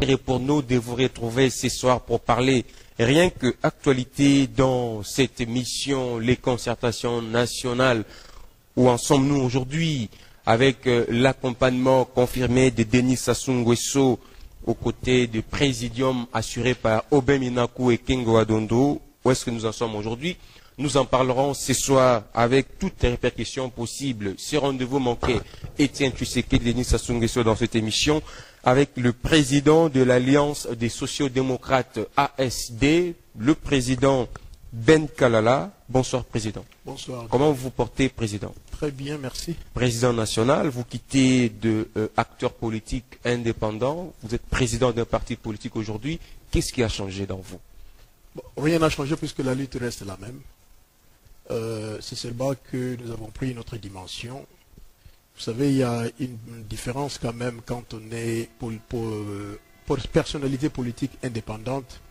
intérêt pour nous de vous retrouver ce soir pour parler rien que actualité dans cette émission, les concertations nationales. Où en sommes-nous aujourd'hui avec l'accompagnement confirmé de Denis Sassou Nguesso aux côtés du présidium assuré par Aubin Minakou et Kingo Adondo. Où est-ce que nous en sommes aujourd'hui? Nous en parlerons ce soir avec toutes les répercussions possibles. Ce rendez-vous manqué, Étienne Tshisekedi et Denis Sassou Nguesso dans cette émission, avec le président de l'Alliance des sociodémocrates ASD, le président Ben Kalala. Bonsoir, président. Bonsoir. Comment vous vous portez, président? Très bien, merci. Président national, vous quittez de acteur politique indépendant, vous êtes président d'un parti politique aujourd'hui. Qu'est-ce qui a changé dans vous? Bon, rien n'a changé puisque la lutte reste la même. C'est seulement que nous avons pris une autre dimension. Vous savez, il y a une différence quand même quand on est pour personnalité politique indépendante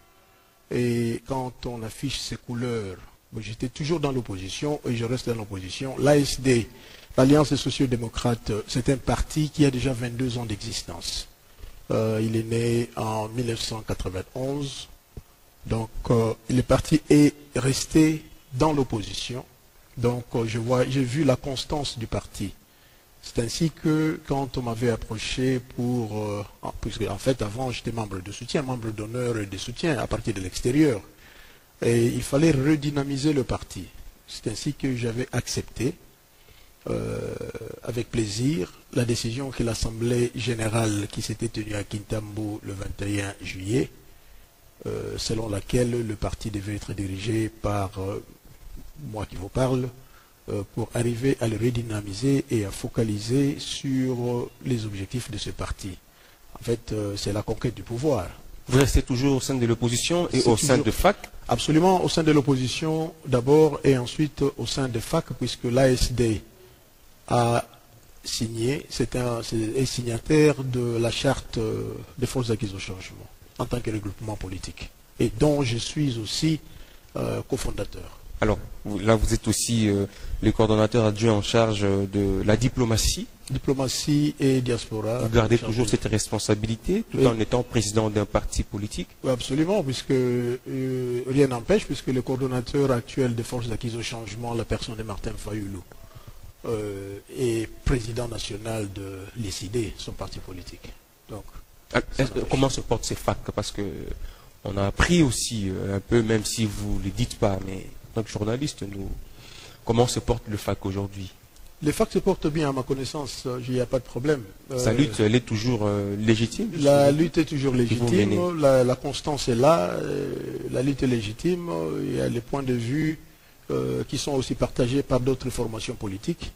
et quand on affiche ses couleurs. J'étais toujours dans l'opposition et je reste dans l'opposition. L'ASD, l'Alliance des sociodémocrates, c'est un parti qui a déjà 22 ans d'existence. Il est né en 1991. Donc, le parti est resté dans l'opposition. Donc, j'ai vu la constance du parti. C'est ainsi que, quand on m'avait approché puisque en fait, avant, j'étais membre de soutien, membre d'honneur et de soutien à partir de l'extérieur. Et il fallait redynamiser le parti. C'est ainsi que j'avais accepté, avec plaisir, la décision que l'Assemblée générale qui s'était tenue à Kintambo le 21 juillet, selon laquelle le parti devait être dirigé par moi qui vous parle, pour arriver à le redynamiser et à focaliser sur les objectifs de ce parti. En fait, c'est la conquête du pouvoir. Vous restez toujours au sein de l'opposition et au sein de FAC? Absolument, au sein de l'opposition d'abord et ensuite au sein de FAC, puisque l'ASD a signé, est signataire de la charte des forces acquises au changement en tant que regroupement politique, et dont je suis aussi cofondateur. Alors, là, vous êtes aussi le coordonnateur adjoint en charge de la diplomatie. Diplomatie et diaspora. Vous gardez toujours cette responsabilité tout en étant président d'un parti politique? Oui, absolument, puisque rien n'empêche, puisque le coordonnateur actuel des forces acquises au changement, la personne de Martin Fayoulou, est président national de l'ICD, son parti politique. Donc, comment se portent ces FAC? Parce que on a appris aussi un peu, même si vous ne le dites pas, mais en tant que journaliste, comment se porte le FAC aujourd'hui? Le FAC se porte bien, à ma connaissance, il n'y a pas de problème. Sa lutte, elle est toujours légitime? La lutte est toujours légitime, la constance est là, la lutte est légitime, il y a les points de vue qui sont aussi partagés par d'autres formations politiques,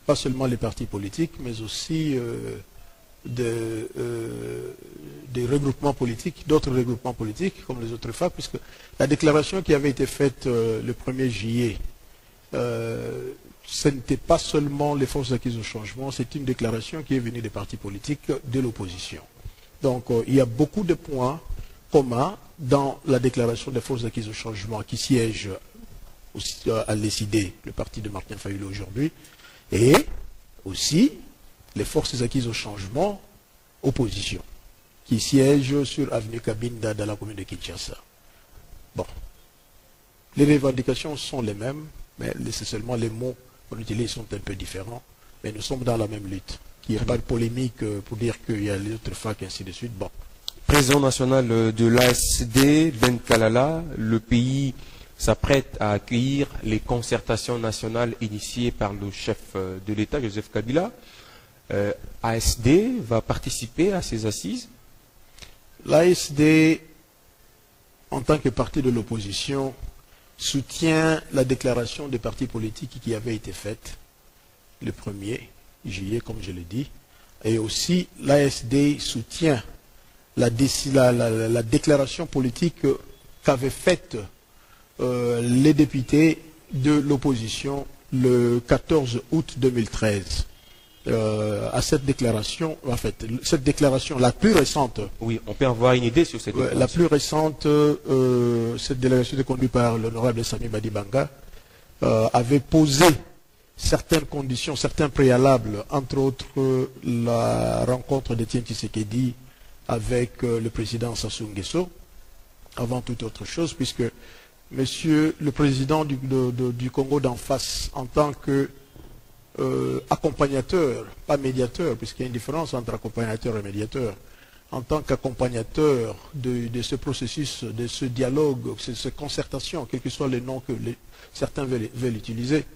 pas seulement les partis politiques, mais aussi des regroupements politiques, d'autres regroupements politiques, comme les autres FAC, puisque la déclaration qui avait été faite le 1er juillet, ce n'était pas seulement les forces acquises au changement, c'est une déclaration qui est venue des partis politiques de l'opposition. Donc il y a beaucoup de points communs dans la déclaration des forces acquises au changement qui siège à l'ECD, le parti de Martin Fayoulou aujourd'hui, et aussi les forces acquises au changement, opposition, qui siègent sur avenue Kabinda dans la commune de Kinshasa. Bon, les revendications sont les mêmes, mais c'est seulement les mots qu'on utilise sont un peu différents, mais nous sommes dans la même lutte. Il n'y a pas de polémique pour dire qu'il y a les autres FAC et ainsi de suite. Bon. Président national de l'ASD, Ben Kalala, le pays s'apprête à accueillir les concertations nationales initiées par le chef de l'État, Joseph Kabila. ASD va participer à ces assises? L'ASD, en tant que parti de l'opposition, soutient la déclaration des partis politiques qui avait été faite le 1er juillet, comme je l'ai dit, et aussi l'ASD soutient la déclaration politique qu'avaient faite les députés de l'opposition le 14 août 2013. À cette déclaration, en fait, cette déclaration la plus récente. Oui, on peut avoir une idée sur cette déclaration. La plus récente, cette délégation conduite par l'honorable Sami Badibanga, avait posé certaines conditions, certains préalables, entre autres la rencontre d'Étienne Tshisekedi avec le président Sassou Nguesso, avant toute autre chose, puisque Monsieur le président du Congo d'en face, en tant que accompagnateur, pas médiateur, puisqu'il y a une différence entre accompagnateur et médiateur, en tant qu'accompagnateur de ce processus, de ce dialogue, de cette concertation, quel que soit le nom que certains veulent utiliser,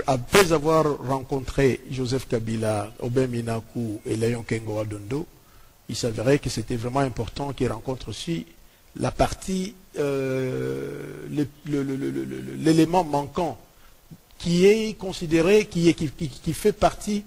après avoir rencontré Joseph Kabila, Aubin Minakou et Léon Kengo Adondo, il s'avérait que c'était vraiment important qu'il rencontre aussi la partie, l'élément manquant qui est considéré, qui fait partie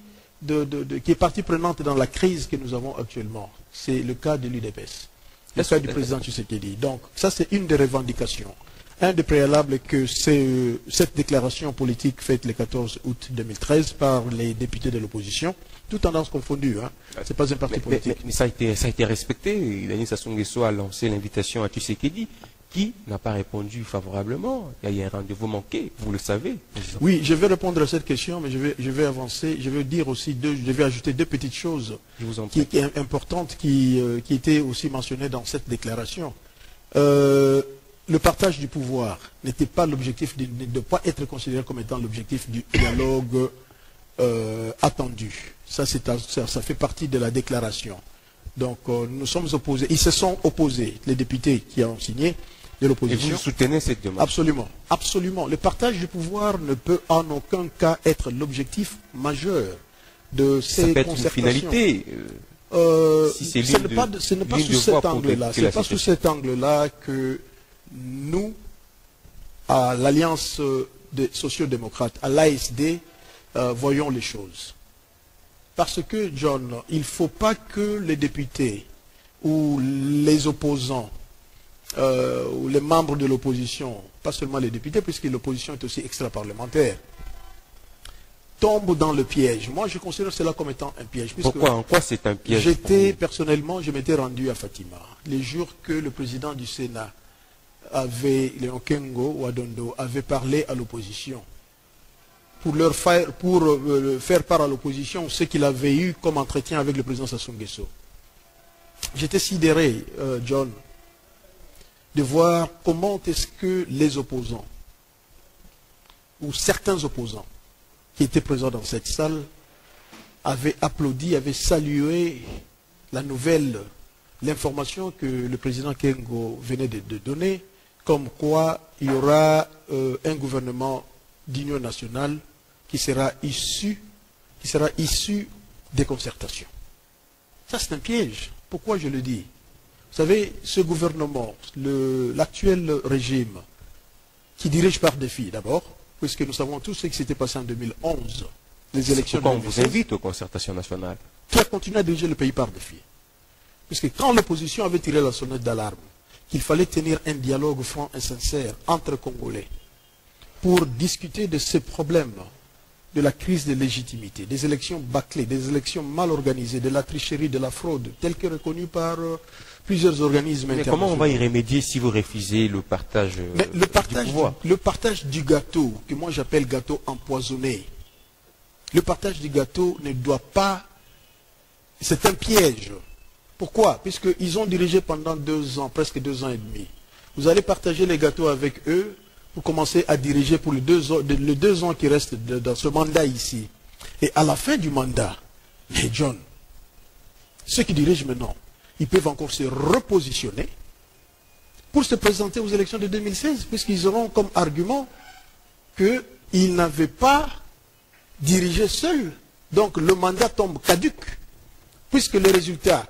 qui est partie prenante dans la crise que nous avons actuellement. C'est le cas de l'UDPS, le cas du président Tshisekedi. Donc ça c'est une des revendications. Un des préalables que cette déclaration politique faite le 14 août 2013 par les députés de l'opposition, toutes tendances confondues, hein. C'est pas un parti politique. Mais ça a été respecté. Denis Sassou Nguesso a lancé l'invitation à Tshisekedi, qui n'a pas répondu favorablement. Il y a un rendez-vous manqué, vous le savez. Oui, je vais répondre à cette question, mais je vais avancer. Je vais dire aussi je vais ajouter deux petites choses qui sont importantes, qui étaient aussi mentionnées dans cette déclaration. Le partage du pouvoir n'était pas l'objectif, ne doit pas être considéré comme étant l'objectif du dialogue attendu. Ça fait partie de la déclaration. Donc nous sommes opposés. Ils se sont opposés, les députés qui ont signé de l'opposition. Et vous soutenez cette demande? Absolument, absolument. Le partage du pouvoir ne peut en aucun cas être l'objectif majeur de ces concertations. Ça peut être une finalité. Ce n'est pas sous cet angle-là. Ce n'est pas sous cet angle-là que nous, à l'Alliance des sociaux-démocrates, à l'ASD, voyons les choses. Parce que, John, il ne faut pas que les députés ou les opposants ou les membres de l'opposition, pas seulement les députés, puisque l'opposition est aussi extra-parlementaire, tombent dans le piège. Moi, je considère cela comme étant un piège. Pourquoi? En quoi c'est un piège? Personnellement, je m'étais rendu à Fatima. Les jours que le président du Sénat Léon Kengo ou Adondo avait parlé à l'opposition, pour faire part à l'opposition ce qu'il avait eu comme entretien avec le président Sassou Nguesso. J'étais sidéré, John, de voir comment est-ce que les opposants, ou certains opposants, qui étaient présents dans cette salle, avaient applaudi, avaient salué la nouvelle, l'information que le président Kengo venait de donner, comme quoi il y aura un gouvernement d'union nationale qui sera issu des concertations. Ça, c'est un piège. Pourquoi je le dis? Vous savez, ce gouvernement, l'actuel régime, qui dirige par défi d'abord, puisque nous savons tous ce qui s'était passé en 2011, les élections de 2016. On vous invite aux concertations nationales. Qui a continué à diriger le pays par défi. Puisque quand l'opposition avait tiré la sonnette d'alarme, qu'il fallait tenir un dialogue franc et sincère entre Congolais pour discuter de ces problèmes, de la crise de légitimité, des élections bâclées, des élections mal organisées, de la tricherie, de la fraude, telle que reconnue par plusieurs organismes internationaux. Mais comment on va y remédier si vous refusez le partage du pouvoir? Le partage du gâteau, que moi j'appelle gâteau empoisonné, le partage du gâteau ne doit pas... C'est un piège. Pourquoi? Puisqu'ils ont dirigé pendant 2 ans, presque 2 ans et demi. Vous allez partager les gâteaux avec eux pour commencer à diriger pour les 2 ans qui restent dans ce mandat ici. Et à la fin du mandat, mais John, ceux qui dirigent maintenant, ils peuvent encore se repositionner pour se présenter aux élections de 2016, puisqu'ils auront comme argument qu'ils n'avaient pas dirigé seuls. Donc le mandat tombe caduc, puisque les résultats,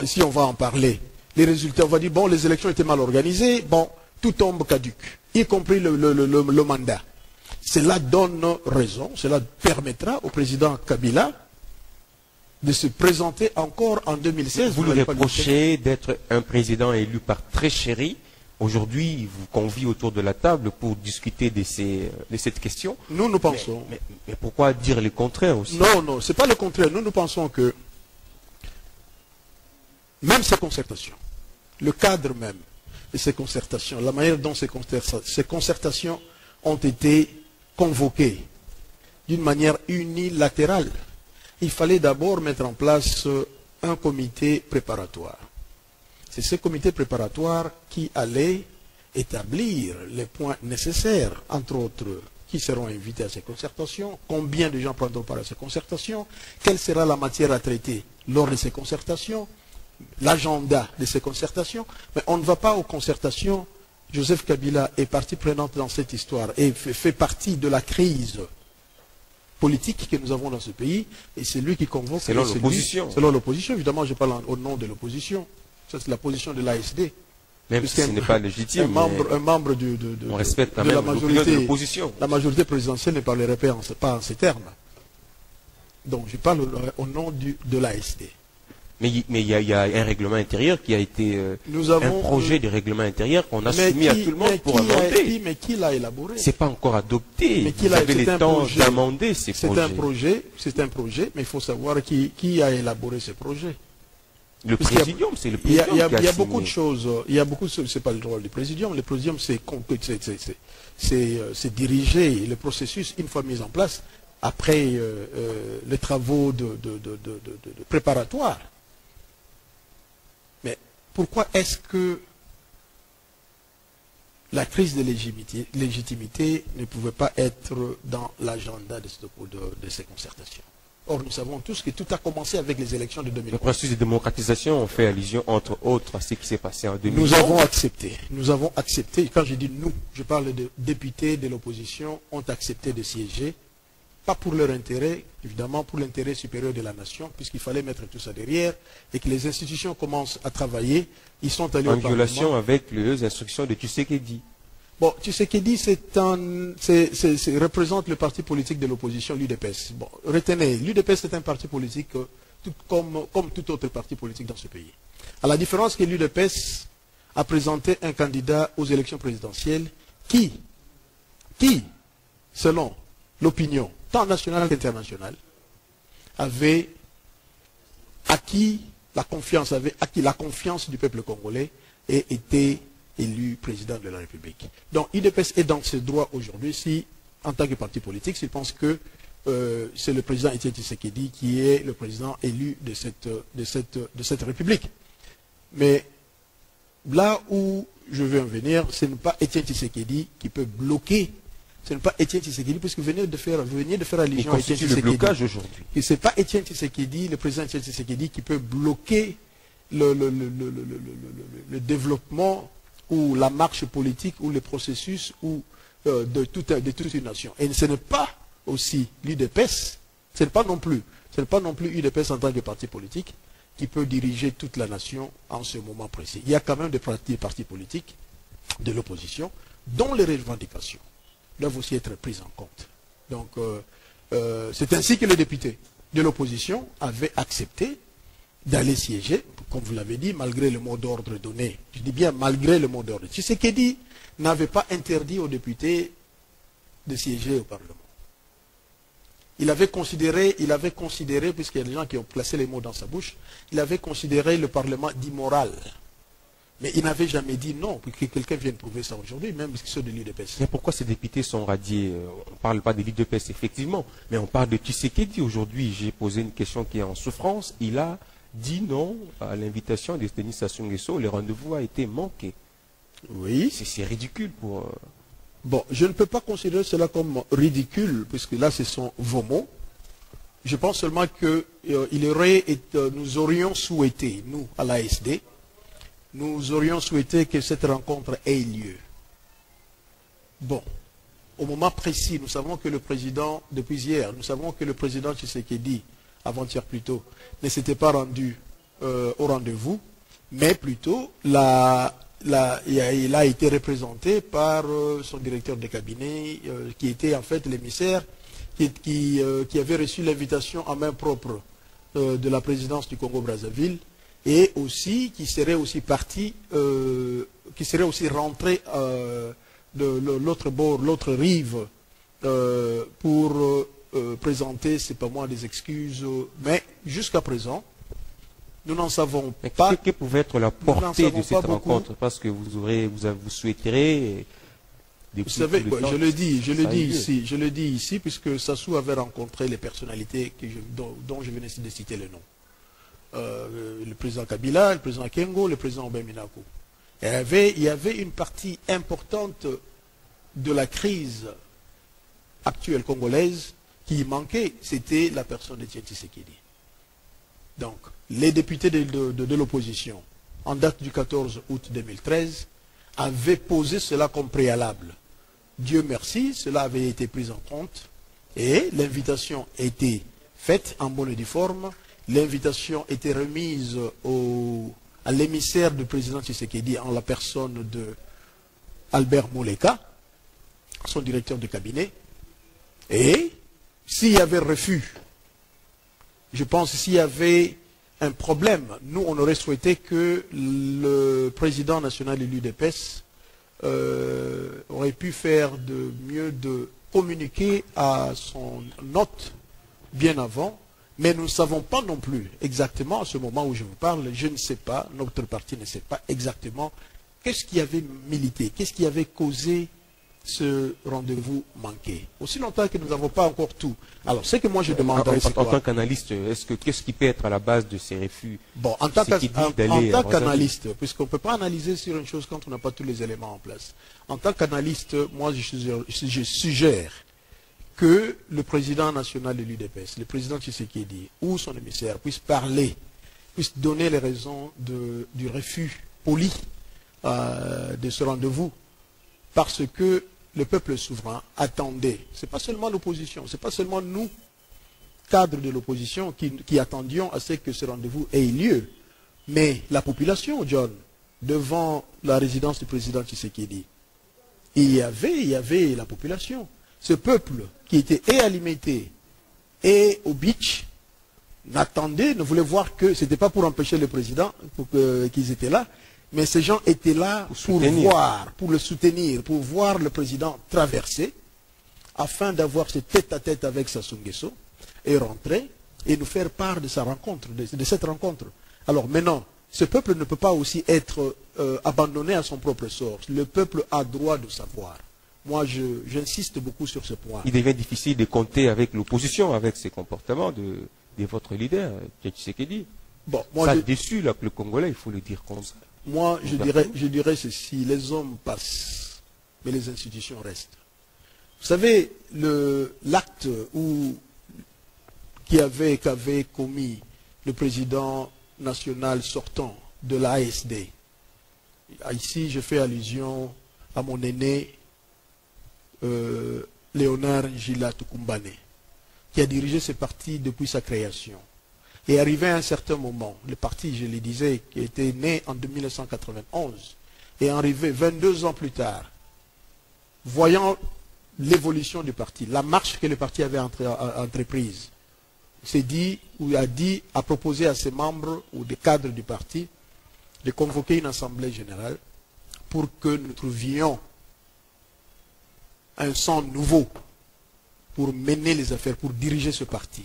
si on va en parler, les résultats, on va dire, bon, les élections étaient mal organisées, bon, tout tombe caduc, y compris le mandat. Cela donne raison, cela permettra au président Kabila de se présenter encore en 2016. Vous lui reprochez d'être un président élu par tricherie. Aujourd'hui, il vous convie autour de la table pour discuter de cette question. Nous pensons... Mais pourquoi dire le contraire aussi? Non, ce n'est pas le contraire. Nous pensons que même ces concertations, le cadre même de ces concertations, la manière dont ces concertations ont été convoquées d'une manière unilatérale. Il fallait d'abord mettre en place un comité préparatoire. C'est ce comité préparatoire qui allait établir les points nécessaires, entre autres, qui seront invités à ces concertations, combien de gens prendront part à ces concertations, quelle sera la matière à traiter lors de ces concertations, l'agenda de ces concertations. Mais on ne va pas aux concertations. Joseph Kabila est partie prenante dans cette histoire et fait partie de la crise politique que nous avons dans ce pays, et c'est lui qui convoque. Selon l'opposition. Selon l'opposition, évidemment, je parle au nom de l'opposition. Ça, c'est la position de l'ASD. Même si ce n'est pas légitime. Un membre on respecte quand de même la majorité de l'opposition. La majorité présidentielle ne parlerait pas en ces termes. Donc je parle au nom de l'ASD. Mais il y a un règlement intérieur qui a été un projet de règlement intérieur qu'on a soumis à tout le monde pour amender. Mais qui l'a élaboré? C'est pas encore adopté. Mais vous avez le temps d'amender ces projets. C'est un projet, mais il faut savoir qui a élaboré ce projet. Le présidium, c'est le présidium qui a signé. Il y a beaucoup de choses. Il y a beaucoup de choses. C'est pas le rôle du présidium. Le présidium, c'est diriger le processus une fois mis en place après les travaux de préparatoires. Mais pourquoi est-ce que la crise de légitimité ne pouvait pas être dans l'agenda de ces concertations? Or, nous savons tous que tout a commencé avec les élections de 2011. Le processus de démocratisation, on fait allusion, entre autres, à ce qui s'est passé en 2011. Nous avons accepté, quand je dis nous, je parle de députés de l'opposition, ont accepté de siéger, pas pour leur intérêt, évidemment pour l'intérêt supérieur de la nation, puisqu'il fallait mettre tout ça derrière, et que les institutions commencent à travailler. Ils sont allés au Parlement. En violation avec les instructions de Tshisekedi. Bon, Tshisekedi représente le parti politique de l'opposition, l'UDPS. Bon, retenez, l'UDPS c'est un parti politique comme tout autre parti politique dans ce pays. À la différence que l'UDPS a présenté un candidat aux élections présidentielles qui selon l'opinion, tant nationale qu'internationale, avait acquis la confiance du peuple congolais et était élu président de la République. Donc, l'UDPS est dans ses droits aujourd'hui si, en tant que parti politique, s'il pense que c'est le président Étienne Tshisekedi qui est le président élu de cette République. Mais là où je veux en venir, ce n'est pas Étienne Tshisekedi qui peut bloquer. Ce n'est pas Étienne Tshisekedi, puisque vous venez de faire allusion à Étienne Tshisekedi. Le blocage aujourd'hui. Et ce n'est pas Étienne Tshisekedi, le président Étienne Tshisekedi, qui peut bloquer le développement ou la marche politique ou le processus de toute une nation. Et ce n'est pas aussi l'UDPS, ce n'est pas non plus l'UDPS en tant que parti politique qui peut diriger toute la nation en ce moment précis. Il y a quand même des partis politiques de l'opposition dont les revendications doivent aussi être prises en compte. Donc, c'est ainsi que les députés de l'opposition avaient accepté d'aller siéger, comme vous l'avez dit, malgré le mot d'ordre donné. Je dis bien malgré le mot d'ordre. Tshisekedi n'avait pas interdit aux députés de siéger au Parlement. Il avait considéré, puisqu'il y a des gens qui ont placé les mots dans sa bouche, il avait considéré le Parlement d'immoral. Mais il n'avait jamais dit non, pour que quelqu'un vienne prouver ça aujourd'hui, même ceux de l'UDPS. Mais pourquoi ces députés sont radiés? On ne parle pas de l'UDPS, effectivement, mais on parle de Tshisekedi aujourd'hui. J'ai posé une question qui est en souffrance. Il a dit non à l'invitation de Denis Sassou Nguesso. Le rendez-vous a été manqué. Oui. C'est ridicule pour... Bon, je ne peux pas considérer cela comme ridicule, puisque là, ce sont vos mots. Je pense seulement que nous aurions souhaité, nous, à l'ASD, nous aurions souhaité que cette rencontre ait lieu. Bon, au moment précis, nous savons que le président, depuis hier, nous savons que le président Tshisekedi, avant-hier plutôt, ne s'était pas rendu au rendez-vous, mais plutôt il a été représenté par son directeur de cabinet, qui était en fait l'émissaire, qui avait reçu l'invitation en main propre de la présidence du Congo-Brazzaville, et aussi qui serait aussi parti, qui serait aussi rentré de l'autre bord, l'autre rive, pour présenter, c'est pas moi, des excuses. Mais jusqu'à présent, nous n'en savons pas. Quelle pouvait être la portée de cette rencontre? Parce que vous souhaiterez... Vous savez, je le dis ici, puisque Sassou avait rencontré les personnalités dont je venais de citer le nom. le président Kabila, le président Kengo, le président Aubin Minaku. Il y avait une partie importante de la crise actuelle congolaise qui manquait, c'était la personne de Etienne Tshisekedi. Donc, les députés de l'opposition, en date du 14 août 2013, avaient posé cela comme préalable. Dieu merci, cela avait été pris en compte et l'invitation était faite en bonne et due forme. L'invitation était remise à l'émissaire du président Tshisekedi en la personne de Albert Mouleka, son directeur de cabinet. Et s'il y avait refus, je pense s'il y avait un problème, nous on aurait souhaité que le président national de l'UDPS aurait pu faire de mieux de communiquer à son hôte bien avant, mais nous ne savons pas non plus exactement à ce moment où je vous parle, je ne sais pas, notre parti ne sait pas exactement qu'est-ce qui avait milité, qu'est-ce qui avait causé ce rendez-vous manqué. Aussi longtemps que nous n'avons pas encore tout. Alors, ce que moi je demanderais, c'est en tant qu'analyste, qu'est-ce qui peut être à la base de ces refus? Bon, en tant qu'analyste, puisqu'on ne peut pas analyser sur une chose quand on n'a pas tous les éléments en place. En tant qu'analyste, moi je suggère que le président national de l'UDPS, le président Tshisekedi ou son émissaire puisse parler, puisse donner les raisons du refus poli de ce rendez-vous, parce que le peuple souverain attendait, ce n'est pas seulement l'opposition, ce n'est pas seulement nous, cadres de l'opposition, qui attendions à ce que ce rendez-vous ait lieu, mais la population, John, devant la résidence du président Tshisekedi, il y avait la population. Ce peuple qui était et à Limité et au beach n'attendait, ne voulait voir que ce n'était pas pour empêcher le président qu'ils étaient là, mais ces gens étaient là pour voir, pour le soutenir, pour voir le président traverser, afin d'avoir ce tête-à-tête avec Sassou Nguesso et rentrer et nous faire part de sa rencontre, de cette rencontre. Alors maintenant, ce peuple ne peut pas aussi être abandonné à son propre sort. Le peuple a droit de savoir. Moi, j'insiste beaucoup sur ce point. Il devient difficile de compter avec l'opposition, avec ces comportements de votre leader, Tshisekedi. Bon, moi, ça a déçu le Congolais, il faut le dire comme ça. Moi, je dirais ceci, les hommes passent, mais les institutions restent. Vous savez, l'acte qu'avait commis le président national sortant de l'ASD, ici je fais allusion à mon aîné Léonard Ngila Tukumbane, qui a dirigé ce parti depuis sa création. Et arrivé à un certain moment, le parti, je le disais, qui était né en 1991, et arrivé 22 ans plus tard, voyant l'évolution du parti, la marche que le parti avait entreprise, s'est dit, ou a proposé à ses membres ou des cadres du parti de convoquer une assemblée générale pour que nous trouvions un sang nouveau pour mener les affaires, pour diriger ce parti,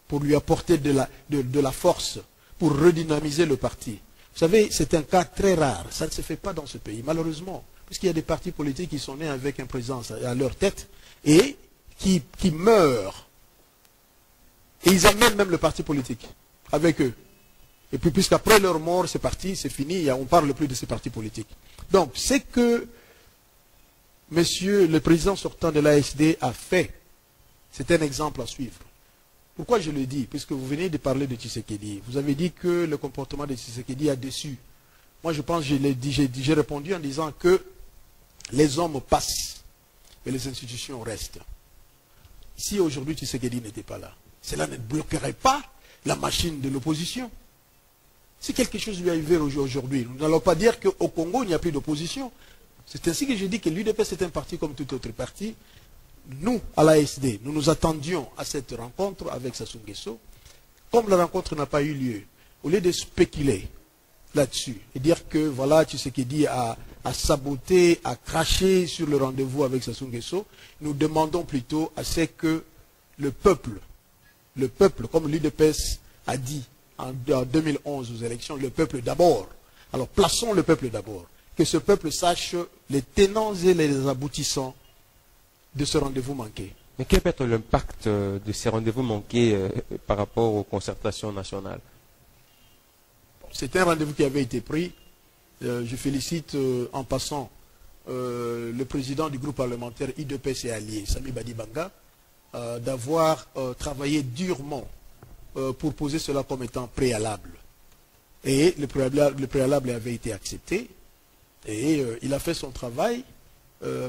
pour lui apporter de la force, pour redynamiser le parti. Vous savez, c'est un cas très rare, ça ne se fait pas dans ce pays, malheureusement, puisqu'il y a des partis politiques qui sont nés avec un président à leur tête et qui meurent. Et ils amènent même le parti politique avec eux. Et puis, puisqu'après leur mort, c'est parti, c'est fini, on ne parle plus de ces partis politiques. Donc, c'est que monsieur le président sortant de l'ASD a fait, c'est un exemple à suivre. Pourquoi je le dis? Puisque vous venez de parler de Tshisekedi. Vous avez dit que le comportement de Tshisekedi a déçu. Moi, je pense, j'ai répondu en disant que les hommes passent, mais les institutions restent. Si aujourd'hui Tshisekedi n'était pas là, cela ne bloquerait pas la machine de l'opposition. Si quelque chose lui arrivait aujourd'hui, nous n'allons pas dire qu'au Congo, il n'y a plus d'opposition. C'est ainsi que je dis que l'UDPS est un parti comme tout autre parti. Nous, à l'ASD, nous nous attendions à cette rencontre avec Sassou Nguesso. Comme la rencontre n'a pas eu lieu, au lieu de spéculer là-dessus et dire que voilà, Tshisekedi a saboté, a craché sur le rendez-vous avec Sassou Nguesso, nous demandons plutôt à ce que le peuple, comme l'UDPS a dit en 2011 aux élections, le peuple d'abord. Alors plaçons le peuple d'abord. Que ce peuple sache les tenants et les aboutissants de ce rendez-vous manqué. Mais quel peut être l'impact de ces rendez-vous manqués par rapport aux concertations nationales? c'est un rendez-vous qui avait été pris. Je félicite en passant le président du groupe parlementaire IDPS et Alliés, Sami Badibanga, d'avoir travaillé durement pour poser cela comme étant préalable. Et le préalable avait été accepté et il a fait son travail.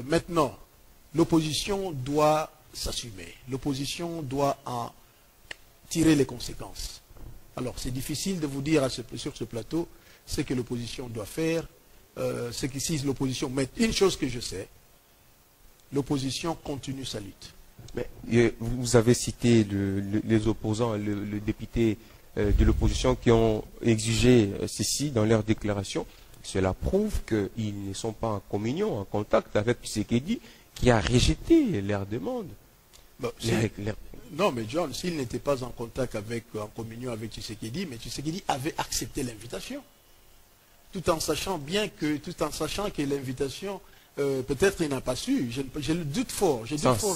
Maintenant, l'opposition doit s'assumer. L'opposition doit en tirer les conséquences. Alors, c'est difficile de vous dire sur ce plateau ce que l'opposition doit faire. C'est qu'ici, l'opposition... Mais une chose que je sais, l'opposition continue sa lutte. Mais, vous avez cité les opposants, le député de l'opposition qui ont exigé ceci dans leur déclaration. Cela prouve qu'ils ne sont pas en communion, en contact avec Tshisekedi, qui a rejeté leur demande. Bon, non, mais John, s'il n'était pas en contact en communion avec Tshisekedi, mais Tshisekedi avait accepté l'invitation. Tout en sachant que l'invitation, peut-être il n'a pas su. J'ai le doute fort.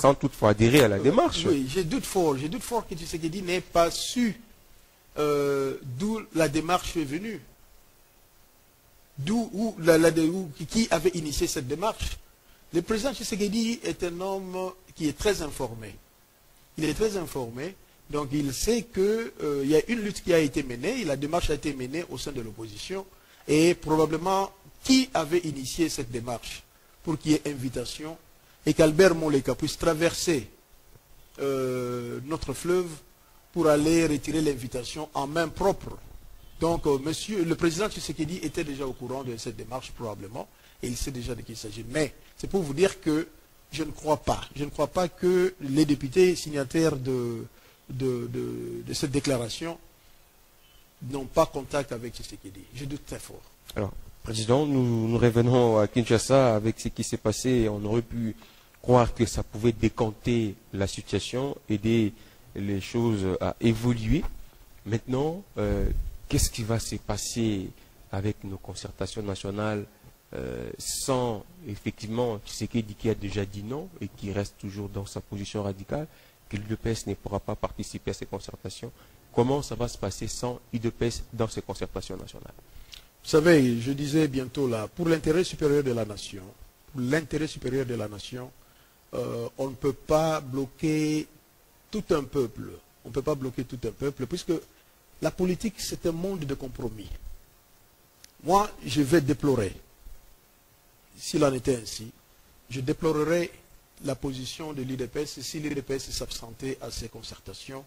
Sans toutefois adhérer à la démarche. Oui, j'ai doute fort que Tshisekedi n'ait pas su d'où la démarche est venue. Qui avait initié cette démarche. Le président Tshisekedi est un homme qui est très informé. Il est très informé, donc il sait qu'il y a une lutte qui a été menée, la démarche a été menée au sein de l'opposition, et probablement qui avait initié cette démarche pour qu'il y ait invitation et qu'Albert Moleka puisse traverser notre fleuve pour aller retirer l'invitation en main propre. Donc, le président Tshisekedi était déjà au courant de cette démarche probablement, et il sait déjà de qui il s'agit. Mais c'est pour vous dire que je ne crois pas que les députés signataires de cette déclaration n'ont pas contact avec Tshisekedi. Je doute très fort. Alors, Président, nous revenons à Kinshasa avec ce qui s'est passé. On aurait pu croire que ça pouvait décanter la situation, aider les choses à évoluer. Maintenant, qu'est-ce qui va se passer avec nos concertations nationales sans effectivement Tshisekedi qui a déjà dit non et qui reste toujours dans sa position radicale, que l'UDPS ne pourra pas participer à ces concertations? Comment ça va se passer sans UDPS dans ces concertations nationales? Vous savez, je disais bientôt là, pour l'intérêt supérieur de la nation, on ne peut pas bloquer tout un peuple. On ne peut pas bloquer tout un peuple, puisque la politique, c'est un monde de compromis. Moi, je vais déplorer, s'il en était ainsi, je déplorerais la position de l'UDPS si l'UDPS s'absentait à ces concertations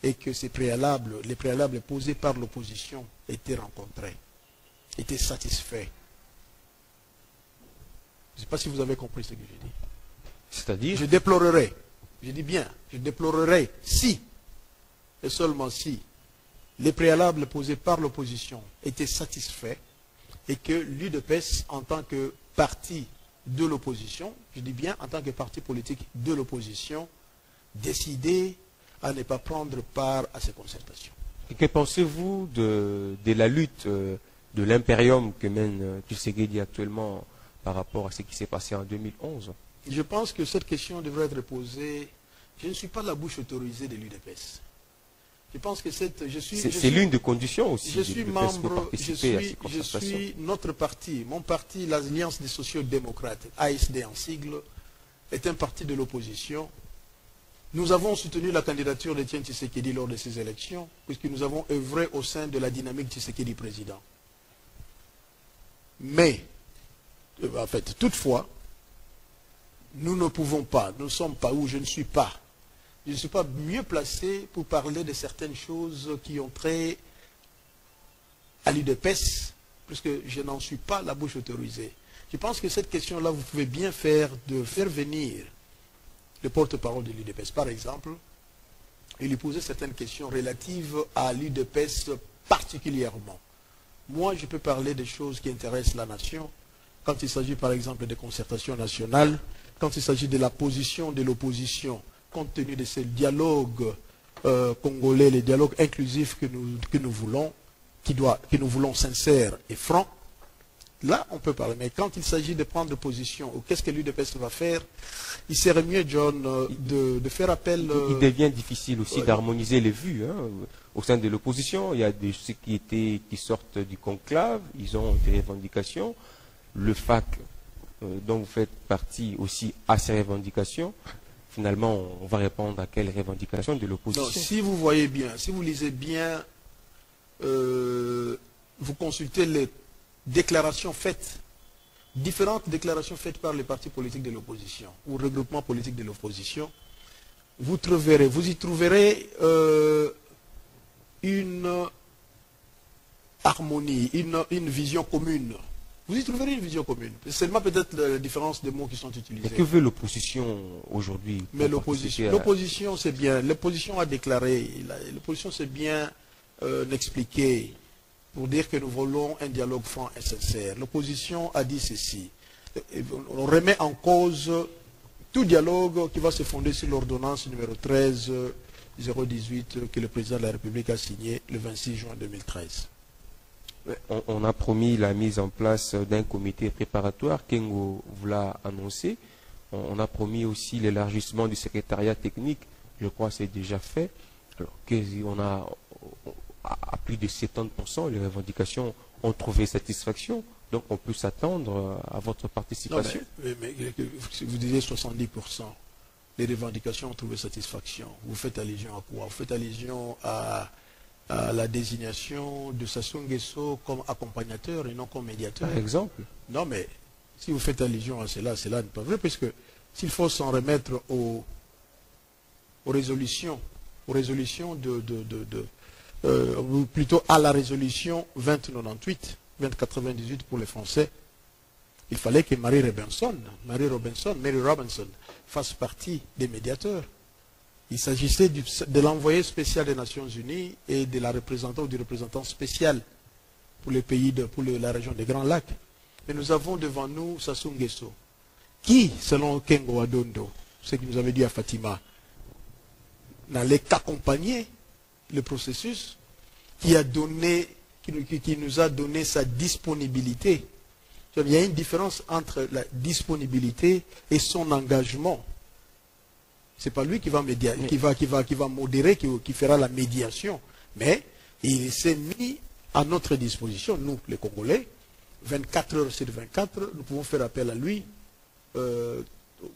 et que les préalables posés par l'opposition étaient rencontrés, étaient satisfaits. Je ne sais pas si vous avez compris ce que j'ai dit. C'est-à-dire? Je déplorerais, je dis bien, je déplorerais si, et seulement si, les préalables posés par l'opposition étaient satisfaits et que l'UDPS, en tant que parti de l'opposition, je dis bien en tant que parti politique de l'opposition, décidait à ne pas prendre part à ces concertations. Et que pensez-vous de la lutte de l'impérium que mène Tshisekedi actuellement par rapport à ce qui s'est passé en 2011? Je pense que cette question devrait être posée. Je ne suis pas la bouche autorisée de l'UDPS. Je pense que c'est l'une des conditions aussi. Je suis membre, je suis notre parti, mon parti, l'Alliance des sociaux-démocrates, ASD en sigle, est un parti de l'opposition. Nous avons soutenu la candidature de Etienne Tshisekedi lors de ces élections, puisque nous avons œuvré au sein de la dynamique Tshisekedi président. Mais, en fait, toutefois, nous ne pouvons pas, nous ne sommes pas, ou je ne suis pas mieux placé pour parler de certaines choses qui ont trait à l'UDPS, puisque je n'en suis pas la bouche autorisée. Je pense que cette question-là, vous pouvez bien faire venir le porte-parole de l'UDPS, par exemple, et lui poser certaines questions relatives à l'UDPS particulièrement. Moi, je peux parler des choses qui intéressent la nation, quand il s'agit par exemple des concertations nationales, quand il s'agit de la position de l'opposition, compte tenu de ce dialogue congolais, le dialogue inclusif que nous voulons, que nous voulons sincère et franc, là, on peut parler. Mais quand il s'agit de prendre position, ou qu'est-ce que l'UDPS va faire, il serait mieux, John, de faire appel... Il devient difficile aussi d'harmoniser les vues. Hein. Au sein de l'opposition, il y a ceux qui sortent du conclave, ils ont des revendications. Le FAC, dont vous faites partie aussi, a ses revendications. Finalement, on va répondre à quelles revendications de l'opposition? Si vous voyez bien, si vous lisez bien, vous consultez les déclarations faites, différentes déclarations faites par les partis politiques de l'opposition ou regroupements politiques de l'opposition, vous y trouverez une harmonie, une vision commune. Vous y trouverez une vision commune. C'est seulement peut-être la différence des mots qui sont utilisés. Mais que veut l'opposition aujourd'hui? Mais l'opposition, c'est bien. L'opposition a déclaré, l'opposition s'est bien expliqué pour dire que nous voulons un dialogue franc et sincère. L'opposition a dit ceci. On remet en cause tout dialogue qui va se fonder sur l'ordonnance numéro 13-018 que le président de la République a signée le 26 juin 2013. On a promis la mise en place d'un comité préparatoire, Kengo vous l'a annoncé. On a promis aussi l'élargissement du secrétariat technique, je crois que c'est déjà fait. Alors qu'on a à plus de 70%, les revendications ont trouvé satisfaction, donc on peut s'attendre à votre participation. Non, mais vous disiez 70%, les revendications ont trouvé satisfaction. Vous faites allusion à quoi? Vous faites allusion à la désignation de Sassou Nguesso comme accompagnateur et non comme médiateur. Par exemple. Non, mais si vous faites allusion à cela n'est pas vrai, puisque s'il faut s'en remettre aux résolutions, plutôt à la résolution 2098 pour les Français, il fallait que Mary Robinson fasse partie des médiateurs. Il s'agissait de l'envoyé spécial des Nations Unies et de la représentante ou du représentant spécial pour les pays pour la région des Grands Lacs. Mais nous avons devant nous Sassou Nguesso, qui, selon Kengo Adondo, ce qu'il nous avait dit à Fatima, n'allait qu'accompagner le processus, qui nous a donné sa disponibilité. Il y a une différence entre la disponibilité et son engagement. Ce n'est pas lui qui va modérer, qui fera la médiation. Mais il s'est mis à notre disposition, nous, les Congolais, 24 heures sur 24, nous pouvons faire appel à lui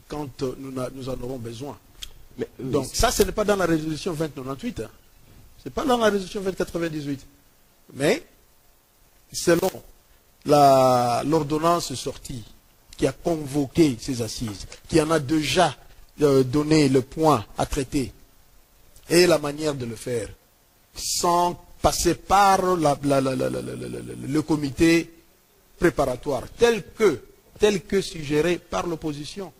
quand nous en aurons besoin. Mais, donc ça, ce n'est pas dans la résolution 2098. Hein. Ce n'est pas dans la résolution 2098. Mais, selon l'ordonnance sortie, qui a convoqué ces assises, qui en a déjà donner le point à traiter et la manière de le faire sans passer par le comité préparatoire tel que suggéré par l'opposition.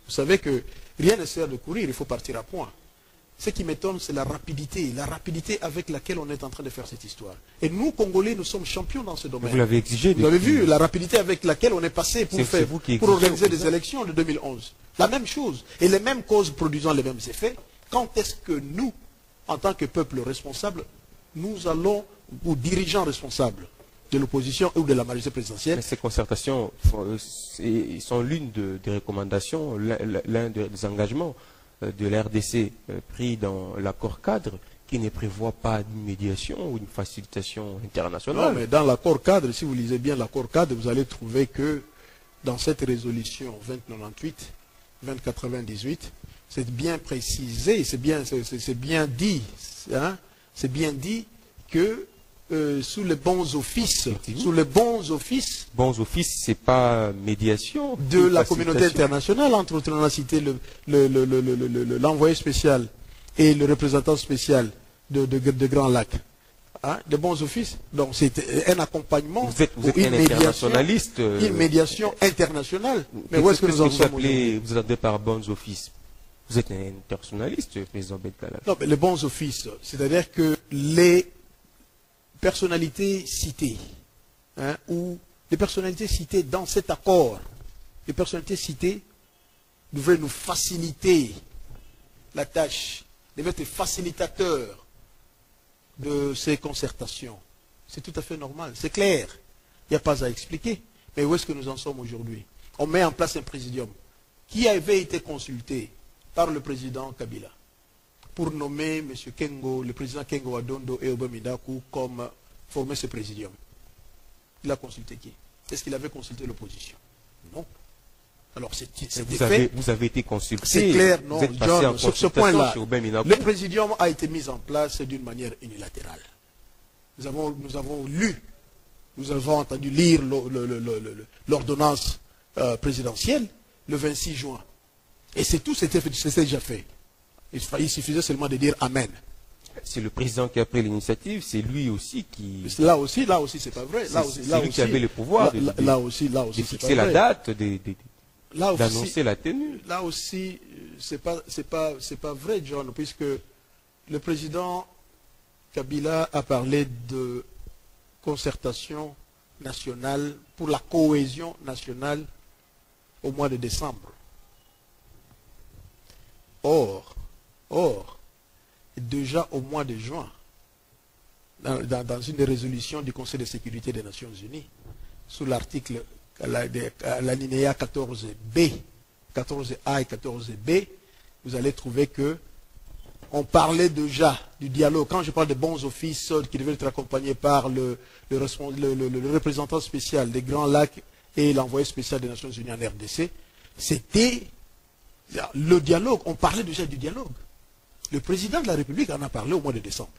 Vous savez que rien ne sert de courir, il faut partir à point. Ce qui m'étonne, c'est la rapidité avec laquelle on est en train de faire cette histoire. Et nous, Congolais, nous sommes champions dans ce domaine. Vous l'avez exigé. Vous avez vu la rapidité avec laquelle on est passé pour organiser des élections de 2011. La même chose. Et les mêmes causes produisant les mêmes effets. Quand est-ce que nous, en tant que peuple responsable, nous allons, ou dirigeants responsables de l'opposition ou de la majorité présidentielle... Mais ces concertations sont l'une des recommandations, l'un des engagements de l'RDC pris dans l'accord cadre qui ne prévoit pas d'une médiation ou une facilitation internationale. Non, mais dans l'accord cadre, si vous lisez bien l'accord cadre, vous allez trouver que dans cette résolution 2098, c'est bien précisé, c'est bien dit, hein, c'est bien dit que sous les bons offices, c'est pas médiation de la communauté internationale, entre autres on a cité l'envoyé spécial et le représentant spécial de Grand Lac. Hein, de bons offices. Donc c'est un accompagnement. Vous êtes un internationaliste. Une médiation internationale. Mais où est-ce que nous en sommes aujourd'hui? Vous êtes par bons offices. Vous êtes un internationaliste, président Benkala. Non, mais les bons offices, c'est-à-dire que les personnalités citées, hein, ou les personnalités citées dans cet accord, les personnalités citées devraient nous faciliter la tâche, devraient être facilitateurs de ces concertations. C'est tout à fait normal, c'est clair. Il n'y a pas à expliquer. Mais où est-ce que nous en sommes aujourd'hui? On met en place un présidium qui avait été consulté par le président Kabila pour nommer M. Kengo, le président Kengo Adondo et Obamidakou comme former ce présidium. Il a consulté qui? Est-ce qu'il avait consulté l'opposition? Non. Alors vous avez été consulté. C'est clair, non, vous êtes passé John, en sur ce point-là, le présidium a été mis en place d'une manière unilatérale. Nous avons lu, nous avons entendu lire l'ordonnance présidentielle le 26 juin. Et c'est tout, c'était déjà fait. Il suffisait seulement de dire Amen. C'est le président qui a pris l'initiative, c'est lui aussi qui... Là aussi, c'est pas vrai. C'est lui qui avait le pouvoir de fixer la date, d'annoncer la tenue. Là aussi, c'est pas vrai, John, puisque le président Kabila a parlé de concertation nationale pour la cohésion nationale au mois de décembre. Or, déjà au mois de juin, dans une des résolutions du Conseil de sécurité des Nations Unies, sous l'article, l'alinéa 14B, 14A et 14B, vous allez trouver que on parlait déjà du dialogue. Quand je parle de bons offices qui devaient être accompagnés par le représentant spécial des Grands Lacs et l'envoyé spécial des Nations Unies en RDC, c'était le dialogue. On parlait déjà du dialogue. Le président de la République en a parlé au mois de décembre.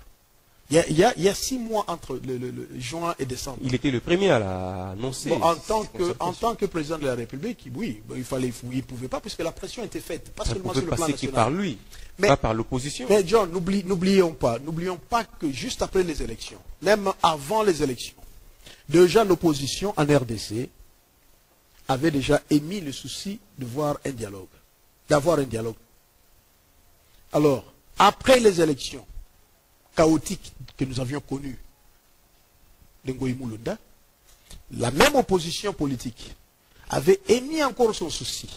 Il y a 6 mois entre le juin et décembre. Il était le premier à l'annoncer. Bon, en tant que président de la République, oui, il ne pouvait pas, puisque la pression était faite, pas seulement sur le plan national. Par lui, pas par l'opposition. Mais John, n'oublions pas que juste après les élections, même avant les élections, déjà l'opposition en RDC avait déjà émis le souci d'avoir un dialogue. Alors, après les élections chaotiques que nous avions connues de Ngoï Mulunda, la même opposition politique avait émis encore son souci.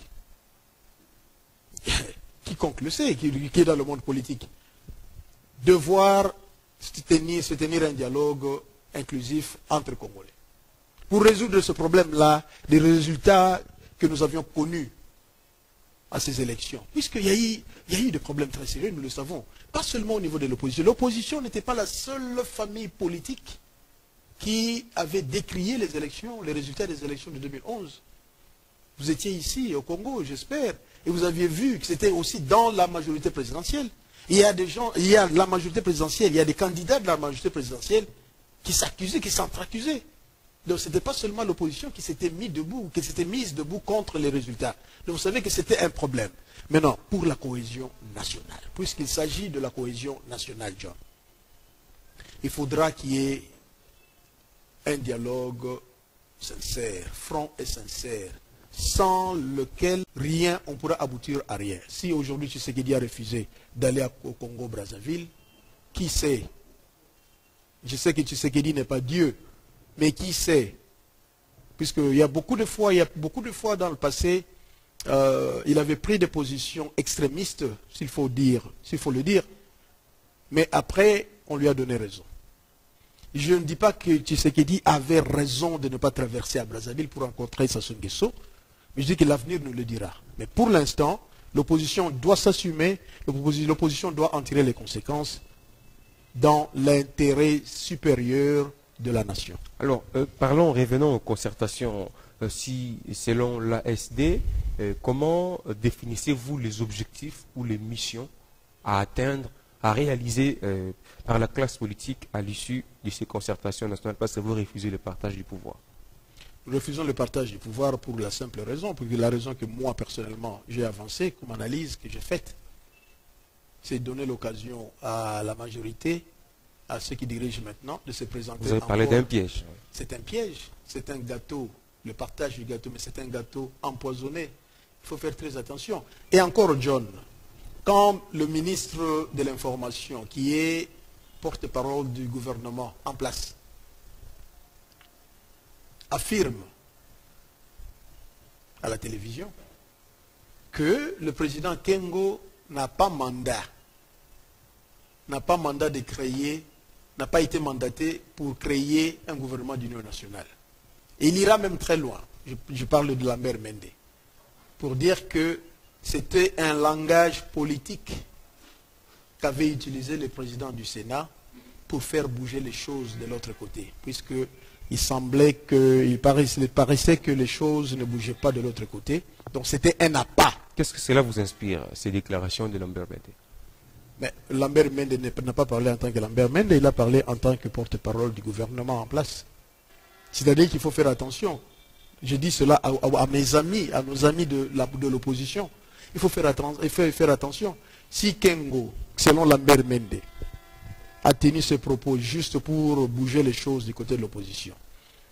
Quiconque le sait, qui est dans le monde politique, de voir se tenir un dialogue inclusif entre Congolais. Pour résoudre ce problème-là, des résultats que nous avions connus à ces élections, puisqu'il y a eu des problèmes très sérieux, nous le savons, pas seulement au niveau de l'opposition. L'opposition n'était pas la seule famille politique qui avait décrié les élections, les résultats des élections de 2011. Vous étiez ici au Congo, j'espère, et vous aviez vu que c'était aussi dans la majorité présidentielle. Il y a des gens, il y a la majorité présidentielle, il y a des candidats de la majorité présidentielle qui s'accusaient, qui s'entre-accusaient. Donc ce n'était pas seulement l'opposition qui s'était mise debout contre les résultats. Donc vous savez que c'était un problème. Maintenant, pour la cohésion nationale, puisqu'il s'agit de la cohésion nationale, John, il faudra qu'il y ait un dialogue sincère, franc et sincère, sans lequel on pourra aboutir à rien. Si aujourd'hui Tshisekedi a refusé d'aller au Congo-Brazzaville, qui sait? Je sais que Tshisekedi n'est pas Dieu, mais qui sait? Puisqu'il y a beaucoup de fois dans le passé, il avait pris des positions extrémistes, s'il faut le dire, mais après, on lui a donné raison. Je ne dis pas que Tshisekedi avait raison de ne pas traverser à Brazzaville pour rencontrer Sassou Nguesso, mais je dis que l'avenir nous le dira. Mais pour l'instant, l'opposition doit s'assumer, l'opposition doit en tirer les conséquences dans l'intérêt supérieur de la nation. Alors, revenons aux concertations. Si, selon l'ASD, comment définissez-vous les objectifs ou les missions à atteindre, à réaliser par la classe politique à l'issue de ces concertations nationales, parce que vous refusez le partage du pouvoir? Nous refusons le partage du pouvoir pour la simple raison, pour la raison que moi, personnellement, j'ai avancé comme analyse que j'ai faite. C'est donner l'occasion à la majorité, à ceux qui dirigent maintenant, de se présenter. Vous avez parlé d'un piège. C'est un piège, c'est un gâteau, le partage du gâteau, mais c'est un gâteau empoisonné. Il faut faire très attention. Et encore, John, quand le ministre de l'Information, qui est porte-parole du gouvernement en place, affirme à la télévision que le président Kengo n'a pas mandat de créer, n'a pas été mandaté pour créer un gouvernement d'union nationale. Et il ira même très loin. je parle de Lambert Mende, pour dire que c'était un langage politique qu'avait utilisé le président du Sénat pour faire bouger les choses de l'autre côté, puisqu'il semblait il paraissait que les choses ne bougeaient pas de l'autre côté. Donc c'était un appât. Qu'est-ce que cela vous inspire, ces déclarations de Lambert Mende? Mais Lambert Mende n'a pas parlé en tant que Lambert Mende, il a parlé en tant que porte-parole du gouvernement en place. C'est-à-dire qu'il faut faire attention. Je dis cela à mes amis, à nos amis de l'opposition. Il faut faire attention. Si Kengo, selon Lambert Mende, a tenu ses propos juste pour bouger les choses du côté de l'opposition.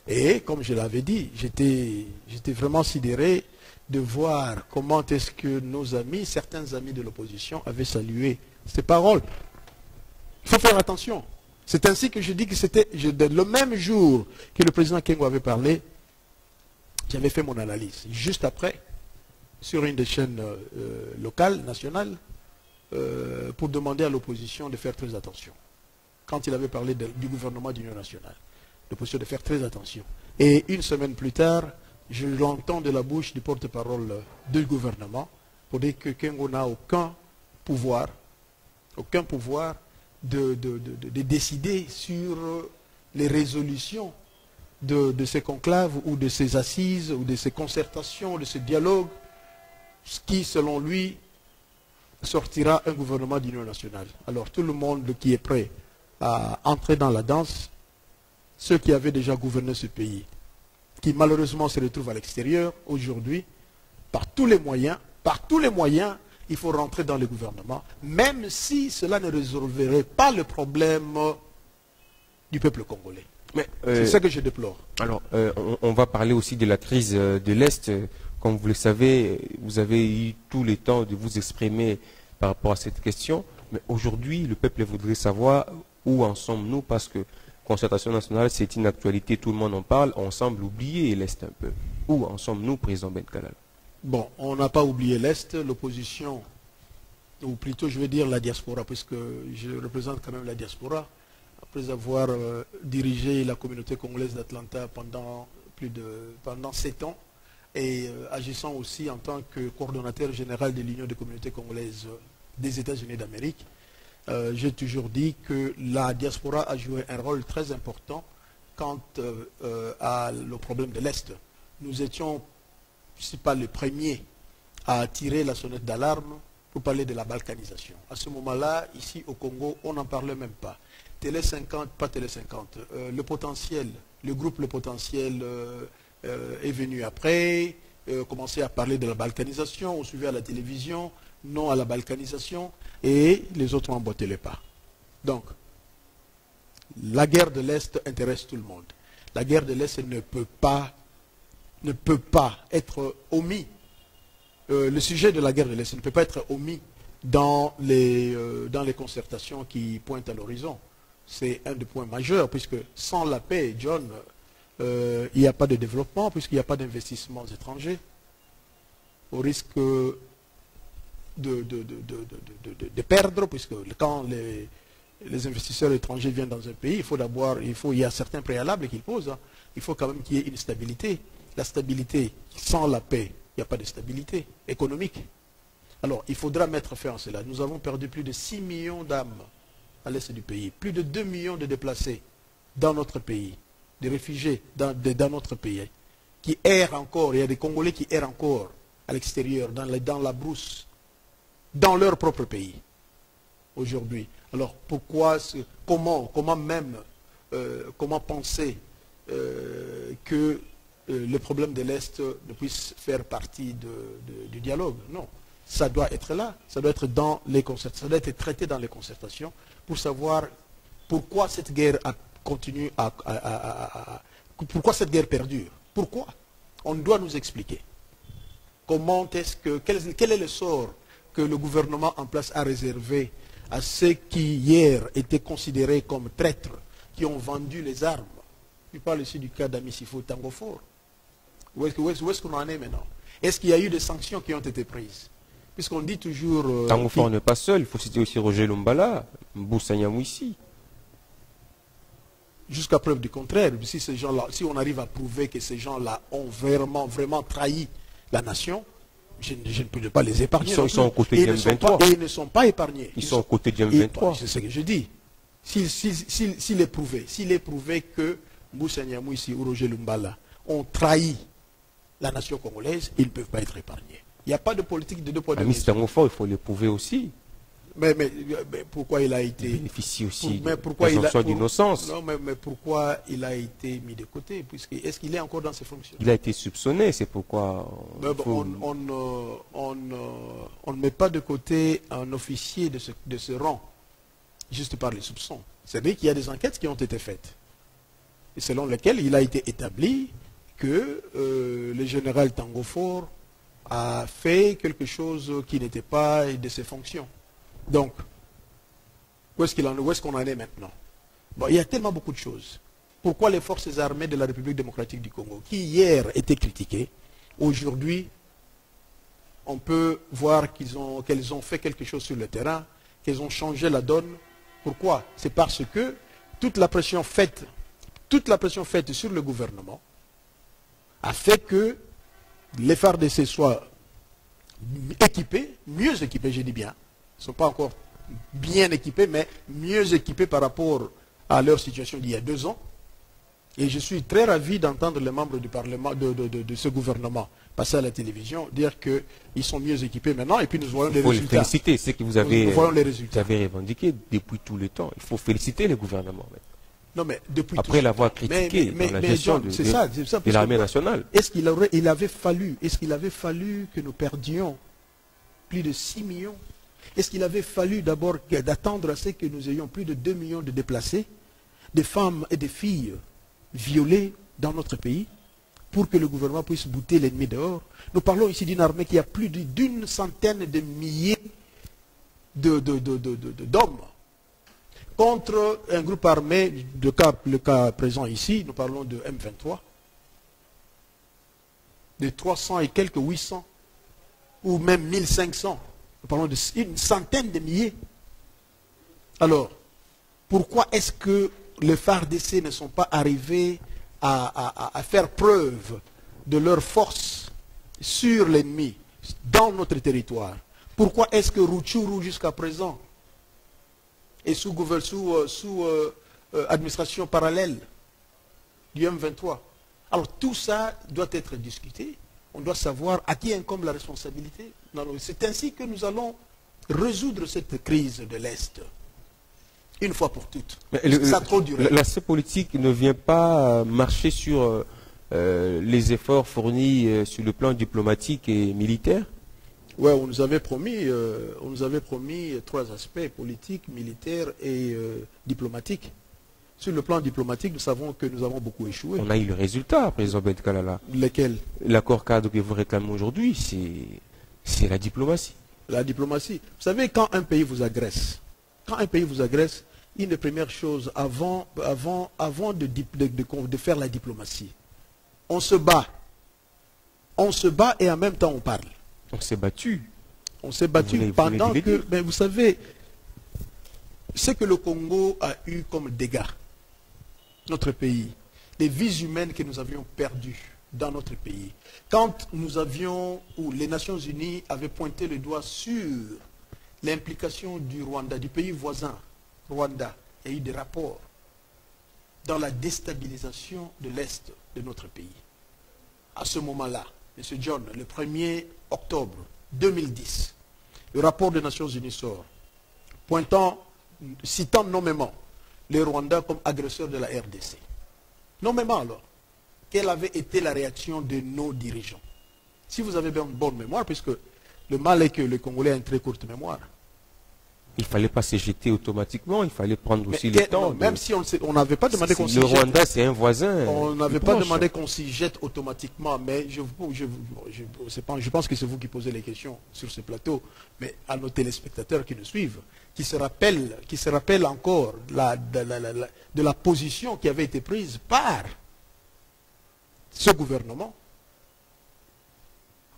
Et comme je l'avais dit, j'étais vraiment sidéré de voir comment est-ce que nos amis, certains amis de l'opposition avaient salué ces paroles. Il faut faire attention. C'est ainsi que je dis que c'était le même jour que le président Kengo avait parlé, j'avais fait mon analyse. Juste après, sur une des chaînes locales, nationales, pour demander à l'opposition de faire très attention. Quand il avait parlé du gouvernement d'union nationale, l'opposition de faire très attention. Et une semaine plus tard, je l'entends de la bouche du porte-parole du gouvernement pour dire que Kengo n'a aucun pouvoir de décider sur les résolutions de ces conclaves ou de ces assises ou de ces concertations, de ce dialogue, ce qui, selon lui, sortira un gouvernement d'union nationale. Alors tout le monde qui est prêt à entrer dans la danse, ceux qui avaient déjà gouverné ce pays, qui malheureusement se retrouvent à l'extérieur aujourd'hui, par tous les moyens, il faut rentrer dans le gouvernement, même si cela ne résolverait pas le problème du peuple congolais. C'est ça que je déplore. Alors, on va parler aussi de la crise de l'Est. Comme vous le savez, vous avez eu tout le temps de vous exprimer par rapport à cette question. Mais aujourd'hui, le peuple voudrait savoir où en sommes-nous, parce que concertation nationale, c'est une actualité, tout le monde en parle. On semble oublier l'Est un peu. Où en sommes-nous, président Ben Kalal? Bon, on n'a pas oublié l'Est, l'opposition, ou plutôt je vais dire la diaspora, puisque je représente quand même la diaspora, après avoir dirigé la communauté congolaise d'Atlanta pendant 7 ans, et agissant aussi en tant que coordonnateur général de l'Union des communautés congolaises des États-Unis d'Amérique, j'ai toujours dit que la diaspora a joué un rôle très important quant au problème de l'Est. Nous étions, si pas les premiers, à tirer la sonnette d'alarme pour parler de la balkanisation. À ce moment-là, ici au Congo, on n'en parlait même pas. Télé 50, pas Télé 50. Le potentiel, le groupe Le Potentiel est venu après, commençait à parler de la balkanisation, on suivait à la télévision, non à la balkanisation, et les autres ont emboîté les pas. Donc, la guerre de l'Est intéresse tout le monde. La guerre de l'Est ne peut pas être omis. Le sujet de la guerre de l'Est ne peut pas être omis dans les concertations qui pointent à l'horizon. C'est un des points majeurs, puisque sans la paix, John, il n'y a pas de développement, puisqu'il n'y a pas d'investissements étrangers. Au risque de perdre, puisque quand les investisseurs étrangers viennent dans un pays, il y a certains préalables qu'ils posent. Hein. Il faut quand même qu'il y ait une stabilité. La stabilité, sans la paix, il n'y a pas de stabilité économique. Alors, il faudra mettre fin à cela. Nous avons perdu plus de 6 millions d'âmes à l'est du pays, plus de 2 millions de déplacés dans notre pays, des réfugiés dans notre pays, qui errent encore. Il y a des Congolais qui errent encore à l'extérieur, dans la brousse, dans leur propre pays, aujourd'hui. Alors, comment penser que le problème de l'Est ne puisse faire partie du dialogue? Non. Ça doit être là, ça doit être dans les concertations, ça doit être traité dans les concertations pour savoir pourquoi cette guerre continue pourquoi cette guerre perdure. Pourquoi? On doit nous expliquer. Quel est le sort que le gouvernement en place a réservé à ceux qui hier étaient considérés comme traîtres, qui ont vendu les armes? Je parle ici du cas d'Ami Sifo Tangofor. Où est-ce qu'on en est maintenant? Est-ce qu'il y a eu des sanctions qui ont été prises? Puisqu'on dit toujours... Tangofor n'est pas seul, il faut citer aussi Roger Lumbala, Mboussa Nyamwisi. jusqu'à preuve du contraire, si ces gens-là, si on arrive à prouver que ces gens-là ont vraiment trahi la nation, je ne peux pas les épargner. Ils sont aux côtés du M23. Et ils ne sont pas épargnés. Ils sont aux côtés du M23. C'est ce que je dis. S'il est prouvé que Moussa Nyamouissi ou Roger Lumbala ont trahi la nation congolaise, ils ne peuvent pas être épargnés. Il n'y a pas de politique de deux poids deux mesures. Mr. Mouffa, il faut le prouver aussi. Mais pourquoi il a été... Il bénéficie aussi de présomption d'innocence. Non, mais pourquoi il a été mis de côté? Est-ce qu'il est encore dans ses fonctions? Il a été soupçonné, c'est pourquoi... On ne met pas de côté un officier de ce rang, juste par les soupçons. C'est-à-dire qu'il y a des enquêtes qui ont été faites, et selon lesquelles il a été établi que le général Tangofor a fait quelque chose qui n'était pas de ses fonctions. Donc, où est-ce qu'on en est maintenant? Bon, il y a tellement beaucoup de choses. Pourquoi les forces armées de la République démocratique du Congo, qui hier étaient critiquées, aujourd'hui, on peut voir qu'elles ont fait quelque chose sur le terrain, qu'elles ont changé la donne. Pourquoi? C'est parce que toute la pression faite sur le gouvernement a fait que les FARDC soient équipés, mieux équipés, je dis bien. Ils ne sont pas encore bien équipés, mais mieux équipés par rapport à leur situation d'il y a 2 ans. Et je suis très ravi d'entendre les membres du Parlement, de ce gouvernement passer à la télévision, dire qu'ils sont mieux équipés maintenant, et puis nous voyons les résultats. Il faut les féliciter, c'est que vous avez revendiqué depuis tout le temps. Il faut féliciter le gouvernement. Non, mais depuis après l'avoir critiqué dans la gestion de l'armée nationale. Est-ce qu'il avait fallu que nous perdions plus de 6 millions? Est-ce qu'il avait fallu d'abord d'attendre à ce que nous ayons plus de 2 millions de déplacés, des femmes et des filles violées dans notre pays, pour que le gouvernement puisse bouter l'ennemi dehors? Nous parlons ici d'une armée qui a plus d'une centaine de milliers d'hommes contre un groupe armé, le cas présent ici, nous parlons de M23, de 300 et quelques 800, ou même 1500. Nous parlons d'une centaine de milliers. Alors, pourquoi est-ce que les FARDC ne sont pas arrivés à faire preuve de leur force sur l'ennemi, dans notre territoire? Pourquoi est-ce que Rutshuru, jusqu'à présent, est sous administration parallèle du M23? Alors, tout ça doit être discuté. On doit savoir à qui incombe la responsabilité. C'est ainsi que nous allons résoudre cette crise de l'Est, une fois pour toutes. Ça a trop duré. L'aspect politique ne vient pas marcher sur les efforts fournis sur le plan diplomatique et militaire? Oui, on nous avait promis 3 aspects, politique, militaire et diplomatique. Sur le plan diplomatique, nous savons que nous avons beaucoup échoué. On a eu le résultat, président Benkalala. Lequel? L'accord cadre que vous réclamez aujourd'hui, c'est la diplomatie. La diplomatie. Vous savez, quand un pays vous agresse, une des premières choses, avant de faire la diplomatie, on se bat. On se bat et en même temps on parle. On s'est battu. On s'est battu pendant que... Mais vous savez, ce que le Congo a eu comme dégâts, notre pays, les vies humaines que nous avions perdues dans notre pays, quand nous avions, ou les Nations Unies avaient pointé le doigt sur l'implication du Rwanda, du pays voisin, Rwanda, il y a eu des rapports dans la déstabilisation de l'Est de notre pays. À ce moment-là, M. John, le 1er octobre 2010, le rapport des Nations Unies sort, citant nommément les Rwandais comme agresseurs de la RDC. Nommément alors, quelle avait été la réaction de nos dirigeants? Si vous avez bien une bonne mémoire, puisque le mal est que le Congolais a une très courte mémoire. Il ne fallait pas se jeter automatiquement, il fallait prendre aussi le temps. Même si on n'avait pas demandé qu'on s'y jette. Le Rwanda, c'est un voisin. On n'avait pas demandé qu'on s'y jette automatiquement, mais je pense que c'est vous qui posez les questions sur ce plateau, mais à nos téléspectateurs qui nous suivent, qui se rappellent encore de la position qui avait été prise par ce gouvernement,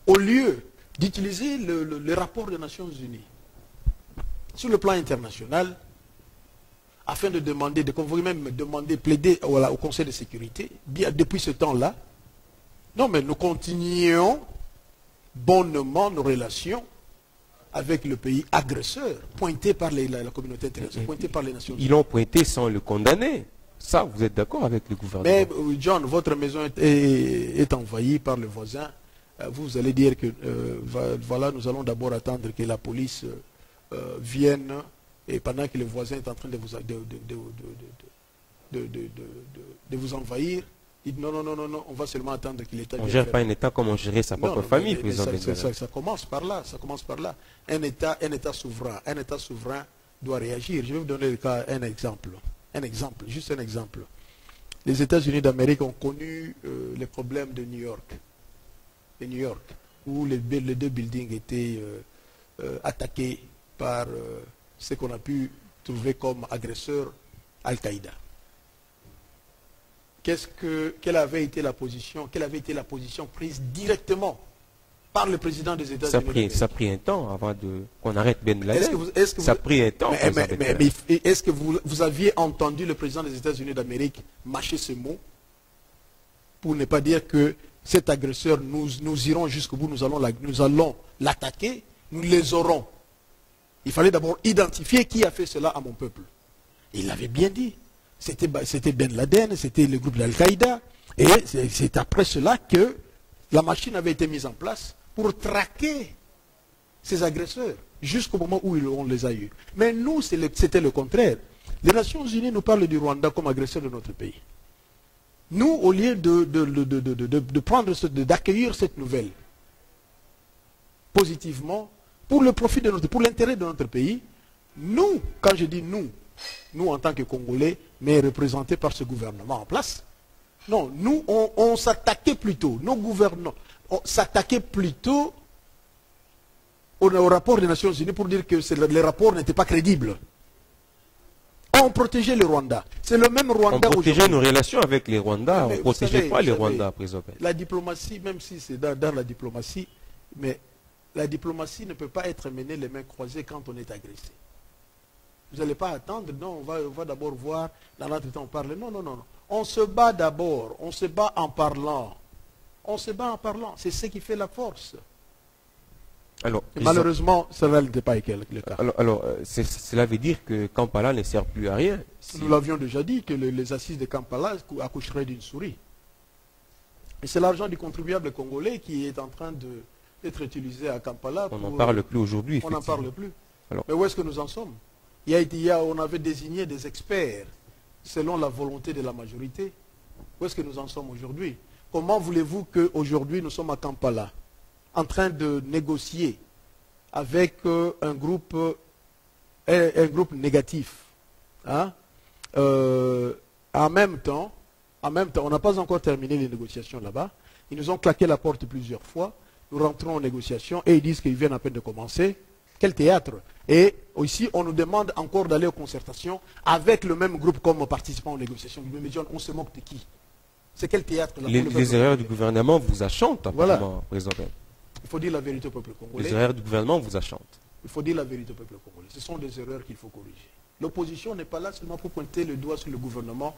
au lieu d'utiliser le rapport des Nations Unies sur le plan international, afin de demander, de convoquer même, demander, plaider au Conseil de sécurité, bien depuis ce temps-là. Non, mais nous continuons bonnement nos relations avec le pays agresseur, pointé par la communauté internationale, pointé par les Nations Unies. Ils l'ont pointé sans le condamner. Ça, vous êtes d'accord avec le gouvernement? Mais John, votre maison est envahie par le voisin. Vous allez dire que voilà, nous allons d'abord attendre que la police vienne, et pendant que le voisin est en train de vous envahir, il dit non, non, non, non, non, on va seulement attendre que l'État vienne. On ne gère pas un État comme on gérait sa propre famille, président Bengala. Ça commence par là, ça commence par là. Un État souverain doit réagir. Je vais vous donner un exemple, juste un exemple. Les États-Unis d'Amérique ont connu les problèmes de New York, où les deux buildings étaient attaqués par ce qu'on a pu trouver comme agresseurs Al-Qaïda. Quelle avait été la position prise directement par le président des États-Unis? Ça a pris un temps avant qu'on arrête Ben Laden. Ça a pris un temps. Mais est-ce que vous aviez entendu le président des États-Unis d'Amérique mâcher ce mot pour ne pas dire que cet agresseur, nous irons jusqu'au bout, nous allons l'attaquer, nous les aurons. Il fallait d'abord identifier qui a fait cela à mon peuple. Il l'avait bien dit. C'était Ben Laden, c'était le groupe d'Al-Qaïda. Et c'est après cela que la machine avait été mise en place pour traquer ces agresseurs jusqu'au moment où on les a eus. Mais nous, c'était le contraire. Les Nations Unies nous parlent du Rwanda comme agresseur de notre pays. Nous, au lieu d'accueillir cette nouvelle positivement, pour le profit de pour l'intérêt de notre pays, nous, quand je dis nous en tant que Congolais, mais représentés par ce gouvernement en place, non, nous, on s'attaquait plutôt, nos gouvernants, on s'attaquait plutôt au rapport des Nations Unies pour dire que les rapports n'étaient pas crédibles. On protégeait le Rwanda. C'est le même Rwanda. On protégeait nos relations avec les Rwandais, on ne protégeait pas les Rwandais, président. La diplomatie, même si c'est dans la diplomatie, mais la diplomatie ne peut pas être menée les mains croisées quand on est agressé. Vous n'allez pas attendre, non, on va d'abord voir, dans notre temps on parle. Non, non, non, non. On se bat d'abord, on se bat en parlant. On se bat en parlant, c'est ce qui fait la force. Alors, malheureusement, cela n'était pas le cas. Alors cela veut dire que Kampala ne sert plus à rien. Nous l'avions déjà dit, que les assises de Kampala accoucheraient d'une souris. Et c'est l'argent du contribuable congolais qui est en train d'être utilisé à Kampala. On n'en parle plus aujourd'hui. On n'en parle plus. Alors, mais où est-ce que nous en sommes? On avait désigné des experts selon la volonté de la majorité. Où est-ce que nous en sommes aujourd'hui? Comment voulez-vous qu'aujourd'hui nous sommes à Kampala en train de négocier avec un groupe négatif, hein? En même temps, on n'a pas encore terminé les négociations là-bas. Ils nous ont claqué la porte plusieurs fois. Nous rentrons en négociation et ils disent qu'ils viennent à peine de commencer. Quel théâtre! Et ici, on nous demande encore d'aller aux concertations avec le même groupe comme participant aux négociations. Mais John, on se moque de qui? C'est quel théâtre là? Les erreurs du gouvernement vous achantent, voilà. Président. Il faut dire la vérité au peuple congolais. Les erreurs du gouvernement vous achantent. Il faut dire la vérité au peuple congolais. Ce sont des erreurs qu'il faut corriger. L'opposition n'est pas là seulement pour pointer le doigt sur le gouvernement,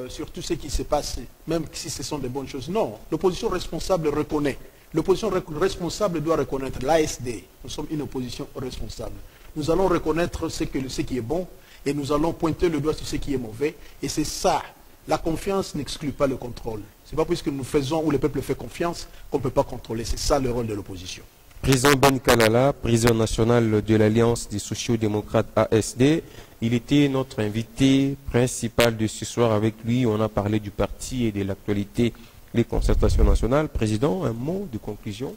sur tout ce qui se passe, même si ce sont des bonnes choses. Non, l'opposition responsable reconnaît. L'opposition responsable doit reconnaître l'ASD. Nous sommes une opposition responsable. Nous allons reconnaître ce qui est bon et nous allons pointer le doigt sur ce qui est mauvais. Et c'est ça. La confiance n'exclut pas le contrôle. Ce n'est pas puisque nous faisons ou le peuple fait confiance qu'on ne peut pas contrôler. C'est ça le rôle de l'opposition. Président Ben Kalala, président national de l'Alliance des sociaux-démocrates ASD, il était notre invité principal de ce soir. Avec lui, on a parlé du parti et de l'actualité, les concertations nationales. Président, un mot de conclusion?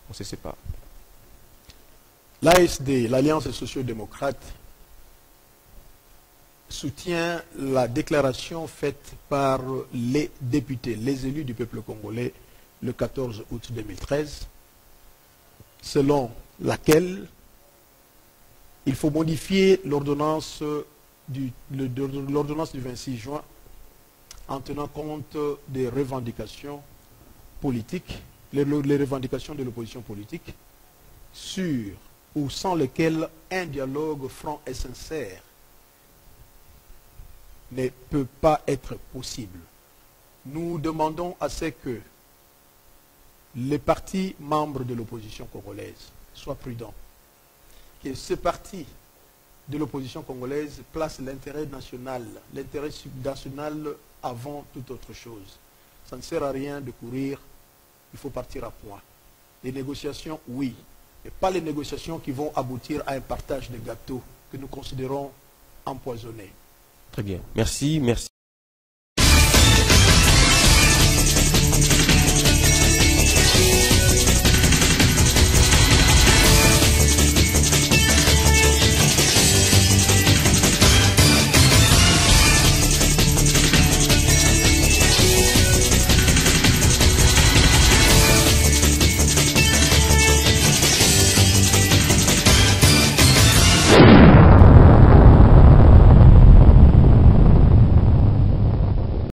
On se sépare. L'ASD, l'Alliance des sociaux-démocrates, soutient la déclaration faite par les députés, les élus du peuple congolais, le 14 août 2013, selon laquelle il faut modifier l'ordonnance du 26 juin en tenant compte des revendications politiques, les revendications de l'opposition politique, sur ou sans lesquelles un dialogue franc et sincère ne peut pas être possible. Nous demandons à ce que les partis membres de l'opposition congolaise soient prudents. Que ce parti de l'opposition congolaise place l'intérêt national avant toute autre chose. Ça ne sert à rien de courir, il faut partir à point. Les négociations, oui, mais pas les négociations qui vont aboutir à un partage de gâteaux que nous considérons empoisonnés. Très bien. Merci, merci.